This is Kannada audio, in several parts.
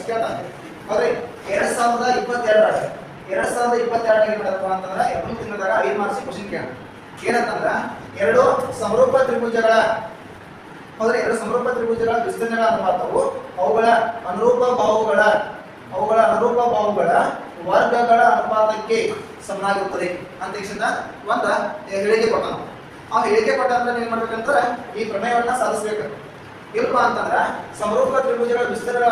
ಕೇಳ್ತಾನೆ ಹೌದ್ರಿ. 2022 ಏನ್ ಮಾಡಪ್ಪ ಅಂತಂದ್ರೆ 2 ತಿಂಗಳದಾಗ 5 ಮಾರ್ಕ್ಸ್ ಕ್ವಶನ್ ಕೇಳ ಏನಂತಂದ್ರ ಎರಡು ಸಮರೂಪ ತ್ರಿಭುಜಗಳ ಹೌದ್ರಿ, ಎರಡು ಸಮರೂಪ ತ್ರಿಭುಜಗಳ ವಿಸ್ತೀರ್ಣಗಳ ಅನುಪಾತವು ಅವುಗಳ ಅನುರೂಪ ಬಾಹುಗಳ ವರ್ಗಗಳ ಅನುಪಾತಕ್ಕೆ ಸಮನಾಗಿರುತ್ತದೆ ಅಂತ ಒಂದು ಹೇಳಿಕೆ ಕೊಟ್ಟಾನ. ಆ ಹೇಳಿಕೆ ಕೊಟ್ಟ ಅಂದ್ರೆ ಏನ್ ಮಾಡ್ಬೇಕಂದ್ರೆ ಈ ಪ್ರಮೇಯವನ್ನ ಸಾಧಿಸ್ಬೇಕು. ಇಲ್ಪ ಅಂತಂದ್ರ ಸಮರೂಪ ತ್ರಿಭುಜಗಳ ವಿಸ್ತೀರ್ಣಗಳ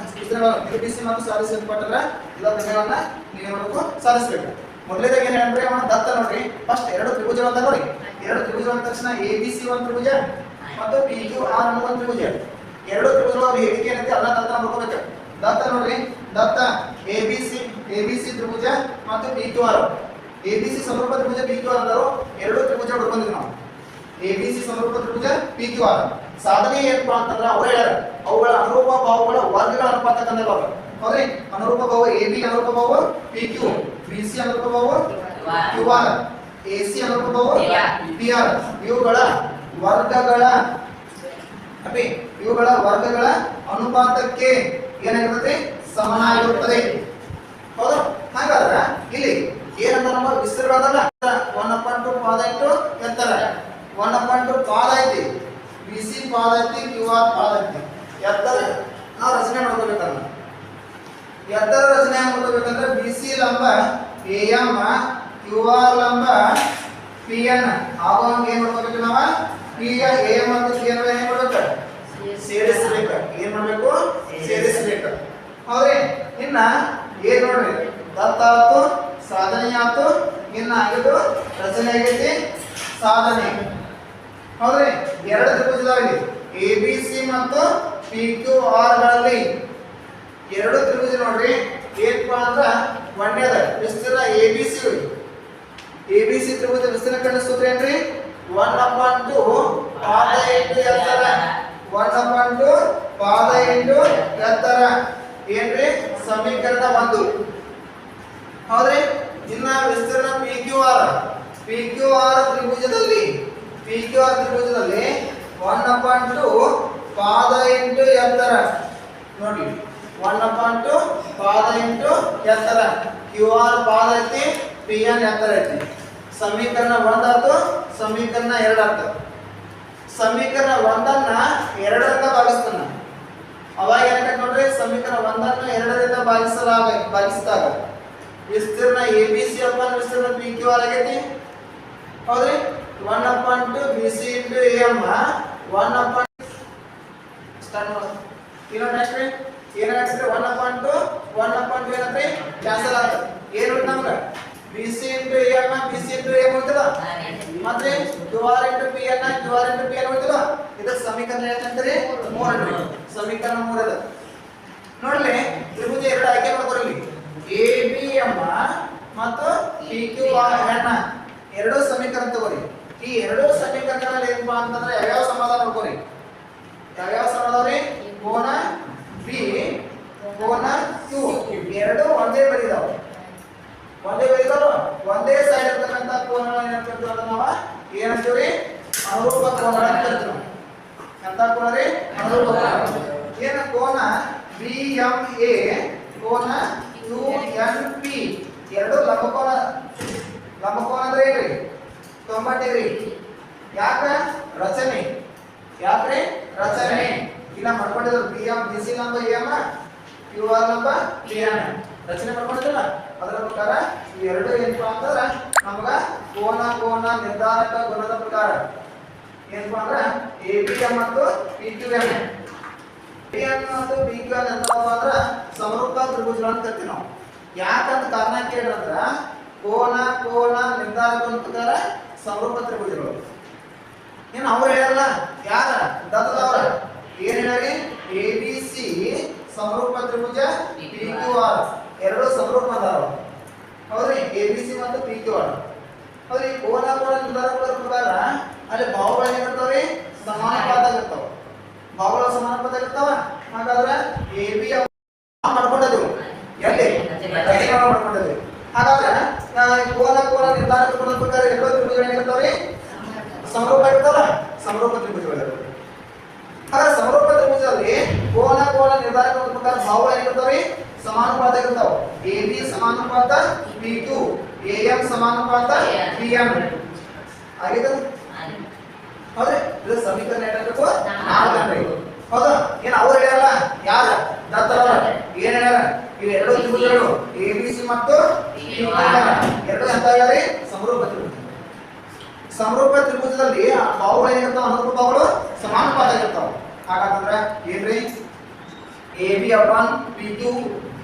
ವಿಸ್ತೀರ್ಣಗಳ ನಿರ್ಮಿಸಿ ಮತ್ತು ಸಾಧಿಸಲ್ಪಟ್ಟಂದ್ರ ಇದರ ಪ್ರಮೇಯವನ್ನ ನೀವು ಮಾಡಬೇಕು ಸಾಧಿಸ್ಬೇಕು. ಮೊದಲೇದಾಗಿ ಏನ್ ಹೇಳ್ರಿ ಅವನ ದತ್ತ ನೋಡ್ರಿ. ಫಸ್ಟ್ ಎರಡು ತ್ರಿಭುಜಗಳು ಅಂತ ನೋಡಿ. ಎರಡು ತ್ರಿಭುಜ ಅಂದ ತಕ್ಷಣ ABC ಒಂದು ತ್ರಿಭುಜ ಮತ್ತು PQR ಅನ್ನೋ ಒಂದು ತ್ರಿಭುಜ. ಎರಡು ತ್ರಿಭುಜಗಳ ಹೇಳಿಕೆ ಏನಂತೆ ಅಲ್ಲ ದತ್ತ ಮಾಡ್ಕೋಬೇಕು. ದತ್ತ ನೋಡ್ರಿ, ದತ್ತ ABC ತ್ರಿಭುಜ ಮತ್ತು PQR. ABC ಸಮರೂಪ ತ್ರಿಭುಜ PQR ಅಂದರು ಎರಡು ತ್ರಿಭುಜ ಹುಡ್ಕೊಂಡಿದ್ವಿ ನಾವು. ABC ಸಮರೂಪ ತ್ರಿಭುಜ PQR ಸಾಧನೆ ಏನಪ್ಪ ಅಂತಂದ್ರೆ ಅವ್ರು ಹೇಳ್ಯಾರ ಅವುಗಳ ಅನುರೂಪ ಬಾಹುಗಳ ವರ್ಗಗಳ ಅನುಪಾತ ಕಂಡಲ್ಲ ಅವರು. ಹೌದ್ರಿ, ಅನುರೂಪ ಬಾಹು AB ಅನುರೂಪ ಬಾಹು PQ, BC ಅನುರೂಪ ಬಾಹು QR, AC ಅನುರೂಪ ಬಾಹು PR. ಇವುಗಳ ವರ್ಗಗಳ ಅನುಪಾತಕ್ಕೆ ಏನಾಗಿರುತ್ತೆ ಸಮನಾಗಿರುತ್ತದೆ. ಹೌದು, ಹಾಗಾದ್ರೆ ಇಲ್ಲಿ ಏನಂತ ನಮ್ಮ ವಿಸ್ತೀರ್ಣದಲ್ಲ 1/2 ಪಾದ ಇಂಟು ಎತ್ತರ 1/2 ಪಾದ ಐತಿ, BC ಪಾದ ಐತಿ, QR ಪಾದ ಐತಿ. ಎತ್ತರ ನಾವು ರಚನೆ ಮಾಡ್ಕೋಬೇಕಲ್ಲ. ಎತ್ತರ ರಚನೆ ಮಾಡ್ಕೋಬೇಕಂದ್ರೆ BC ಲಂಬ AM, QR ಲಂಬ PN ಆಗುವಂಗ ಏನ್ ಮಾಡ್ಕೋಬೇಕು ನಾವು AM ಮತ್ತು PN ಏನ್ ಮಾಡ್ಬೇಕು ಸೇರಿಸಬೇಕು. ಏನ್ ಮಾಡ್ಬೇಕು ಸೇರಿಸಬೇಕು. ಹೌದ್ರಿ, ಇನ್ನ ಏನ್ ನೋಡ್ರಿ ದತ್ತ ಆತು ಸಾಧನೆ ಆತು, ಇನ್ನ ಆಗಿದ್ದು ರಚನೆ ಆಗೈತಿ ಸಾಧನೆ. ಹೌದ್ರಿ, ಎರಡು ತ್ರಿಭುಜದಲ್ಲಿ ABC ಮತ್ತು PQR ಗಳಲ್ಲಿ ಎರಡು ತ್ರಿಭುಜ ನೋಡ್ರಿ. ಏನಪ್ಪ ಅಂದ್ರ ಒಂದೇದ ವಿಸ್ತೀರ್ಣ ABC ತ್ರಿಭುಜ ವಿಸ್ತೀರ್ಣ ಕಂಡ ಸೂತ್ರ ಏನ್ರಿ 1/2 ಪಾದ ಇಂಟು ಎತ್ತರ 1/2 ಪಾದ ಇಂಟು ಎತ್ತರ ಏನ್ರಿ ಸಮೀಕರಣ 1. ಹೌದ್ರಿ, ಇನ್ನ ವಿಸ್ತೀರ್ಣ PQR ತ್ರಿಭುಜದಲ್ಲಿ 1/2 ಪಾದ ಇಂಟು ಎತ್ತರ ನೋಡಿ 1/2 ಪಾದ ಇಂಟು ಎತ್ತರ. QR ಪಾದ ಐತಿ, PN ಎತ್ತರ ಐತಿ. ಸಮೀಕರಣ 1 ಆಯ್ತು, ಸಮೀಕರಣ 2 ಆಯ್ತು. ಸಮೀಕರಣ 1 ಅನ್ನ 2ರಿಂದ ಭಾಗಿಸ್ತಾನ. ಅವಾಗ ಏನಕ್ಕೆ ನೋಡ್ರಿ ಸಮೀಕರಣ 1 ಅನ್ನು 2ರಿಂದ ಭಾಗಿಸಿದಾಗ ವಿಸ್ತೀರ್ಣ ABC ಅಪ್ಪನ ವಿಸ್ತೀರ್ಣ PQR ಆಗೈತಿ. ಹೌದ್ರಿ, 1/2 BC ಇಂಟು AM 1/2 ಸ್ಟಾರ್ಟ್ ಮಾಡೋದು. ಇನ್ನೊಂದು ನೆಕ್ಸ್ಟ್ ಏನಾಗ್ತದೆ 1/2 ಏನಂದ್ರೆ ಕ್ಯಾನ್ಸಲ್ ಆಗ್ತದೆ. ಏನು ನಮ್ಗೆ BC ಇಂಟು AM ಉಳಿತದ ಮತ್ತೆ QR ಇಂಟು PN ಉಳಿತದ. ಇದಕ್ಕೆ ಸಮೀಕರಣ ಏನಂತಾರೆ 3. ಸಮೀಕರಣ 3 ಅದ ನೋಡ್ಲಿ. ತ್ರಿಭುಜ ಎರಡು ಆಯ್ಕೆ ಮಾಡ್ಕೊರಿ. ABM ಮತ್ತು PQR ಎರಡು ಸಮೀಕರಣ ತಗೋರಿ. ಈ ಎರಡು ಸಮೀಕರಣಗಳಲ್ಲಿ ಏನಪ್ಪ ಅಂತಂದ್ರೆ ಯಾವ ಸಮಾಧಾನ ನೋಡ್ಕೊರಿ. ಯಾವ ಸಮಾಧಾನ ಕೋನ B ಕೋನ Q ಎರಡು ಒಂದೇ ಬರಿದಾವ. ಒಂದೇ ಸೈಡ್ ಇರ್ತಕ್ಕಂಥ ಕೋನಗಳ ಏನಂತೀವಿ ನಾವು ಏನಂತೀವಿ ಅನುರೂಪ ಕೋನಗಳ ಅಂತ ಕರಿತೀವಿ. ಅಂತ ಕೋನ ರೀ ಅನುರೂಪ ಕೋನ. ಏನ ಕೋನ BMA ಕೋನ UNP ಎರಡು ಲಂಬಕೋನ ಅಂದ್ರೆ ಏನ್ರಿ 90 ಡಿಗ್ರಿ. ಯಾಕ್ರಿ ರಚನೆ ಇಲ್ಲ ಮಾಡ್ಕೊಂಡಿದ್ರು BC ಲಂಬ AM QR ಲಂಬ PN ರಚನೆ ಮಾಡ್ಕೊಂಡಿದ್ರಲ್ಲ. ಅದರ ಪ್ರಕಾರ ಇವೆರಡು ಏನಪ್ಪಾ ಅಂತಂದ್ರೆ ನಮಗ ಕೋನ ನಿರ್ಧಾರಕ ಗುಣದ ಪ್ರಕಾರ ಏನಪ್ಪಾ ಅಂದ್ರೆ ABM ಮತ್ತು PQM. ABM ಮತ್ತು PQM ಎಂತಪ್ಪ ಅಂದ್ರೆ ಸಮರೂಪ ತ್ರಿಭುಜಗಳು ಅಂತ ಕರಿತೀವಿ ನಾವು. ಯಾಕಂತ ಕಾರಣ ಕೇಳಿದ್ರ ಕೋನ ನಿರ್ಧಾರಕ ಗುಣದ ಪ್ರಕಾರ ಸಮರೂಪ ತ್ರಿಭುಜಗಳು. ಏನು ಅವ್ರು ಹೇಳಲ್ಲ, ಯಾರ ದತ್ತದವ್ರ ಏನ್ ಹೇಳಿ ABC ಸಮರೂಪ ತ್ರಿಭುಜ PQR ಎರಡು ಸಮರೂಪ ಅದಾವ. ಹೌದ್ರಿ, ABC ಮತ್ತು PQR. ಹೌದ್ರಿ, ಕೋನ ನಿರ್ಧಾರಕಗಳ ಪ್ರಕಾರ ಅಲ್ಲಿ ಬಾಹುಗಳು ಏನಿರ್ತಾವ್ರಿ ಸಮಾನುಪಾತ ಇರ್ತಾವ. ಬಾಹುಗಳು ಸಮಾನುಪಾತ ಇರ್ತಾವ. ಹಾಗಾದ್ರೆ AB ಮಾಡ್ಕೊಂಡಿದ್ವಿ ಎಲ್ಲಿ ಮಾಡ್ಕೊಂಡಿದ್ವಿ. ಹಾಗಾದ್ರೆ ಕೋನ ನಿರ್ಧಾರಕಗಳ ಪ್ರಕಾರ ಎರಡು ತ್ರಿಭುಜಗಳು ಏನಿರ್ತಾವ್ರಿ ಸಮರೂಪ ಇರ್ತಾವ. ಸಮರೂಪ ತ್ರಿಭುಜಗಳು. ಹಾಗಾದ್ರೆ ಸಮರೂಪ ತ್ರಿಭುಜದಲ್ಲಿ ಕೋನ ನಿರ್ಧಾರಕ ಪ್ರಕಾರ ಬಾಹುಗಳು ಏನಿರ್ತಾವ್ರಿ ಸಮಾನುಪಾತ ಇರ್ತಾವ. AB ಸಮಾನುಪಾತ P2, AM ಸಮಾನುಪಾತ PM ಆಗಿದೆ. ಹೌದ್ರಿ ಇದು ಸಮೀಕರಣ ಏನಾಗಬೇಕು 4 ಅನ್ರಿ. ಹೌದಾ ಏನು ಅವ್ರು ಹೇಳ್ಯಾರಲ್ಲ ಯಾರ ದತ್ತರವ ಏನ್ ಹೇಳ್ಯಾರ ಇವು ಎರಡು ತ್ರಿಭುಜಗಳು ABC ಮತ್ತು PQ ಎರಡು ಎಂತ ಹೇಳ್ಯಾರಿ ಸಮರೂಪ ತ್ರಿಭುಜ. ಸಮರೂಪ ತ್ರಿಭುಜದಲ್ಲಿ ಬಾಹುಗಳು ಏನಿರ್ತಾವ ಅನುರೂಪ ಬಾಹುಗಳು ಸಮಾನುಪಾತ ಇರ್ತಾವ. ಹಾಗಾದ್ರೆ ಏನ್ರಿ AB upon PQ,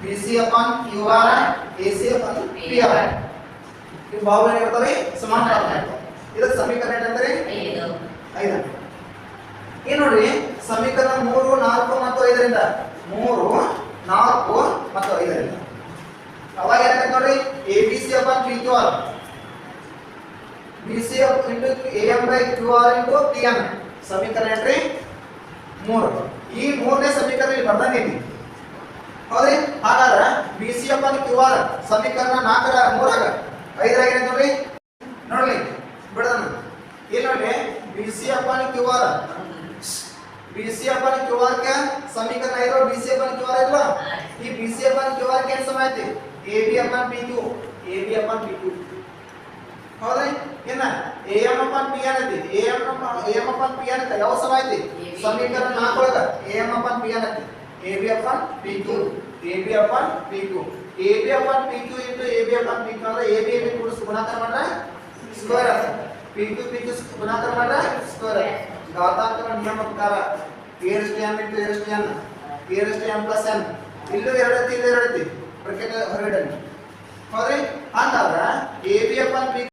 BC upon QR, AC upon PR ಇವು ಬಾಹುಗಳು ಏನಿರ್ತಾವೆ ಸಮಾನುಪಾತ ಇರ್ತಾವ. ಇದಕ್ಕೆ ಸಮೀಕರಣ ಏನಂದ್ರೆ 5. ಈ ನೋಡ್ರಿ ಸಮೀಕರಣ 3, 4 ಮತ್ತು 5ರಿಂದ 3, 4 ಮತ್ತು 5ರಿಂದ ಅವಾಗ ಏನಾಗುತ್ತೆ ನೋಡ್ರಿ ABC upon PQR, BC into AM by QR into PM ಸಮೀಕರಣ ಏನ್ರಿ 3. ಈ 3ನೇ ಸಮೀಕರಣ ಇಲ್ಲಿ ಬರ್ದಂಗೈತಿ. ಹೌದ್ರಿ ಹಾಗಾದ್ರೆ BC upon QR ಸಮೀಕರಣ 4ರ 3ಆಗ 5ರಾಗ ಏನಾಯ್ತು ನೋಡ್ರಿ ನೋಡ್ರಿ ಬಿಡದನ ಇಲ್ಲಿ ನೋಡ್ರಿ BC upon QR के समीकरण है BC upon QR है लो ये BC upon QR के समय थे AB upon PQ ಹೌದ್ರಿ ಏನ AM upon PN ಐತಿ AM upon PN ಐತಿ ಯಾವ ಸಮಯ ಐತಿ ಸಮೀಕರಣ 4 ಒಳಗ AM upon PN ಐತಿ AB upon PQ AB upon PQ into AB upon PQ ಅಂದ್ರೆ AB ಕೂಡ ಗುಣಾಕಾರ ಮಾಡ್ರೆ ಸ್ಕ್ವೇರ್ ಆಗುತ್ತೆ PQ ಗುಣಾಕಾರ ಮಾಡ್ರೆ ಸ್ಕ್ವೇರ್ ಆಗುತ್ತೆ. ಘಾತಾಂಕರ ನಿಯಮ ಪ್ರಕಾರ A/n into A/n plus n ಇಲ್ಲೂ 2 ಐತಿ ಇಲ್ಲಿ 2 ಐತಿ ಬ್ರಾಕೆಟ್ ಹೊರಗಡೆ. ಹೌದ್ರಿ ಹಂಗಾದ್ರೆ AB upon PQ